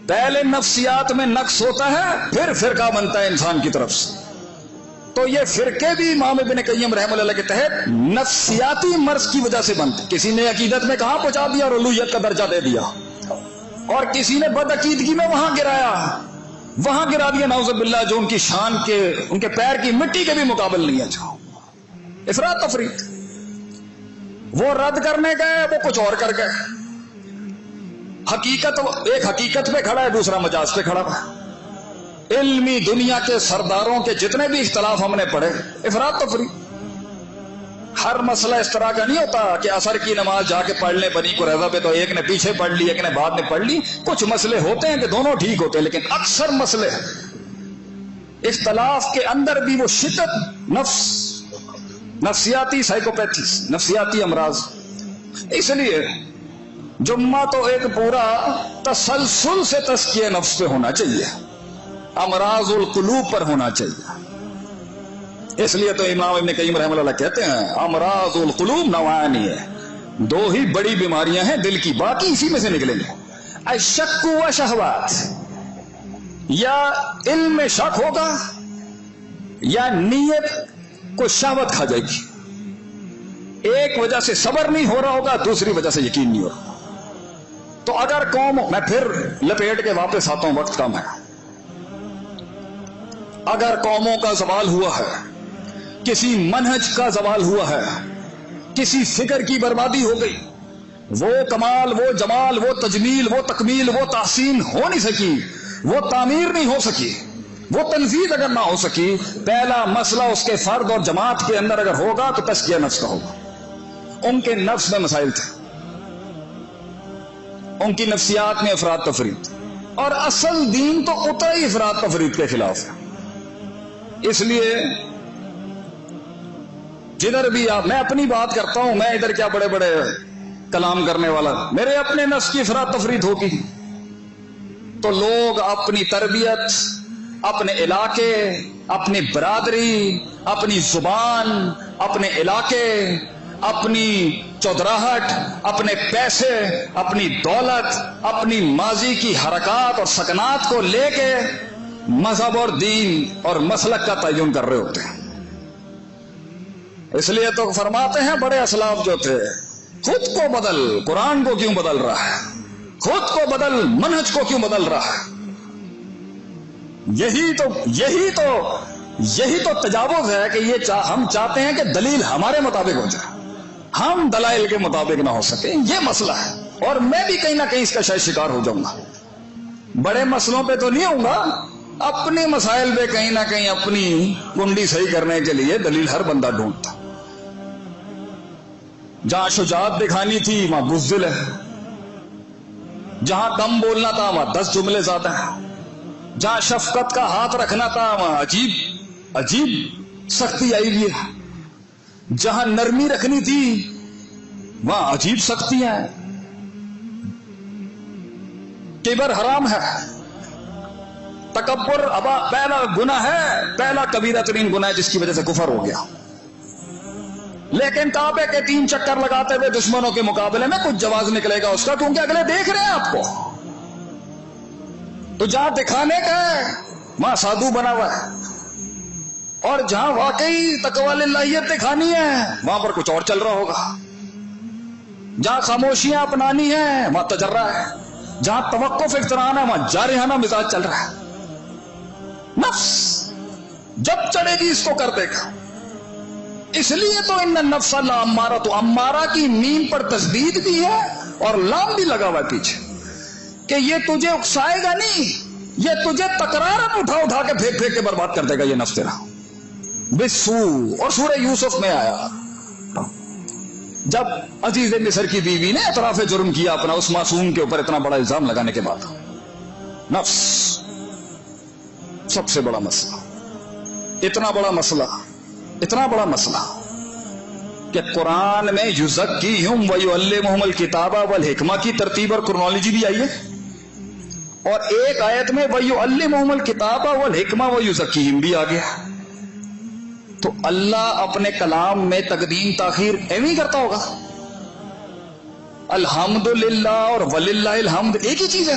پہلے نفسیات میں نقص ہوتا ہے، پھر فرقہ بنتا ہے انسان کی طرف سے. تو یہ فرقے بھی امام ابن قیم رحمہ اللہ کے تحت نفسیاتی مرض کی وجہ سے بنتے. کسی نے عقیدت میں کہاں پہنچا دیا اور الوہیت کا درجہ دے دیا، اور کسی نے بد عقیدگی میں وہاں گرا دیا نعوذ باللہ، جو ان کی شان کے، ان کے پیر کی مٹی کے بھی مقابل نہیں ہے. جو افراط تفریط، وہ رد کرنے گئے، وہ کچھ اور کر گئے. حقیقت، ایک حقیقت پہ کھڑا ہے، دوسرا مجاز پہ کھڑا ہے. علمی دنیا کے سرداروں کے جتنے بھی اختلاف ہم نے پڑھے، افراط تفریط. ہر مسئلہ اس طرح کا نہیں ہوتا کہ عصر کی نماز جا کے پڑھ لیں بنی قریظہ پہ، تو ایک نے پیچھے پڑھ لی ایک نے بعد میں پڑھ لی. کچھ مسئلے ہوتے ہیں کہ دونوں ٹھیک ہوتے ہیں، لیکن اکثر مسئلے اختلاف کے اندر بھی وہ شدت، نفسیاتی سائیکوپیتھیز، نفسیاتی امراض. اس لیے جمعہ تو ایک پورا تسلسل سے تزکیہ نفس پہ ہونا چاہیے، امراض القلوب پر ہونا چاہیے. اس لیے تو امام ابن قیم رحمہ اللہ کہتے ہیں امراض القلوب نوعانی ہے، دو ہی بڑی بیماریاں ہیں دل کی، باقی اسی میں سے نکلیں گے. الشک و شہوات، یا علم میں شک ہوگا یا نیت کو شہوت کھا جائے گی. ایک وجہ سے صبر نہیں ہو رہا ہوگا، دوسری وجہ سے یقین نہیں ہو رہا. تو اگر قوم، میں پھر لپیٹ کے واپس آتا ہوں، وقت کم ہے. اگر قوموں کا زوال ہوا ہے، کسی منہج کا زوال ہوا ہے، کسی فکر کی بربادی ہو گئی، وہ کمال، وہ جمال، وہ تجمیل، وہ تکمیل، وہ تحسین ہو نہیں سکی، وہ تعمیر نہیں ہو سکی، وہ تنفیذ اگر نہ ہو سکی، پہلا مسئلہ اس کے فرد اور جماعت کے اندر اگر ہوگا تو تزکیہ نفس کا ہوگا. ان کے نفس میں مسائل تھے، ان کی نفسیات میں افراط تفریط، اور اصل دین تو قطعی افراط تفریط کے خلاف ہے. اس لیے جدھر بھی آپ، میں اپنی بات کرتا ہوں، میں ادھر کیا بڑے بڑے کلام کرنے والا، میرے اپنے نفس کی افراط تفریط ہوگی تو لوگ اپنی تربیت، اپنے علاقے، اپنی برادری، اپنی زبان، اپنے علاقے، اپنی چودراہٹ، اپنے پیسے، اپنی دولت، اپنی ماضی کی حرکات اور سکنات کو لے کے مذہب اور دین اور مسلک کا تعین کر رہے ہوتے ہیں. اس لیے تو فرماتے ہیں بڑے اسلاف جو تھے، خود کو بدل، قرآن کو کیوں بدل رہا ہے؟ خود کو بدل، منہج کو کیوں بدل رہا ہے؟ یہی تو تجاوز ہے کہ یہ ہم چاہتے ہیں کہ دلیل ہمارے مطابق ہو جائے، ہم دلائل کے مطابق نہ ہو سکے. یہ مسئلہ ہے، اور میں بھی کہیں نہ کہیں اس کا شاید شکار ہو جاؤں گا. بڑے مسئلوں پہ تو نہیں ہوں گا، اپنے مسائل پہ کہیں نہ کہیں اپنی کنڈی صحیح کرنے کے لیے دلیل ہر بندہ ڈھونڈتا. جہاں شجاعت دکھانی تھی وہاں بزدل ہے، جہاں کم بولنا تھا وہاں 10 جملے زیادہ ہیں، جہاں شفقت کا ہاتھ رکھنا تھا وہاں عجیب سختی آئی ہوئی ہے، جہاں نرمی رکھنی تھی وہاں عجیب سختیاں ہیں. کبر حرام ہے، تکبر پہلا گناہ ہے، پہلا کبیرہ ترین گناہ ہے جس کی وجہ سے کفر ہو گیا. لیکن کعبے کے 3 چکر لگاتے ہوئے دشمنوں کے مقابلے میں کچھ جواز نکلے گا اس کا، کیونکہ اگلے دیکھ رہے ہیں آپ کو. تو جہاں دکھانے کا ہے وہاں سادھو بنا ہوا ہے، اور جہاں واقعی تقوی اللہیت دکھانی ہے وہاں پر کچھ اور چل رہا ہوگا. جہاں خاموشیاں اپنانی ہیں وہاں تجرہ ہے، جہاں توقف اختران ہے وہاں جارحانہ مزاج چل رہا ہے. نفس جب چڑھے گی اس کو کر دے گا. اس لیے تو ان النفس لامارہ، تو امارہ کی میم پر تشدید بھی ہے اور لام بھی لگا ہوا ہے پیچھے، کہ یہ تجھے اکسائے گا نہیں، یہ تجھے تکرارن اٹھا اٹھا کے پھینک پھینک کے برباد کر دے گا یہ نفس تیرا. بسو، اور سورہ یوسف میں آیا جب عزیز مصر کی بیوی نے اعتراف جرم کیا اپنا اس معصوم کے اوپر اتنا بڑا الزام لگانے کے بعد. نفس سب سے بڑا مسئلہ، اتنا بڑا مسئلہ کہ قرآن میں یزکیہم ویعلمہم الکتاب والحکمہ کی ترتیب اور کرونالوجی بھی آئی ہے، اور ایک آیت میں ویعلمہم الکتاب والحکمہ ویزکیہم بھی آ گیا. تو اللہ اپنے کلام میں تقدیم تاخیر ایویں کرتا ہوگا؟ الحمدللہ اور وللہ الحمد ایک ہی چیز ہے.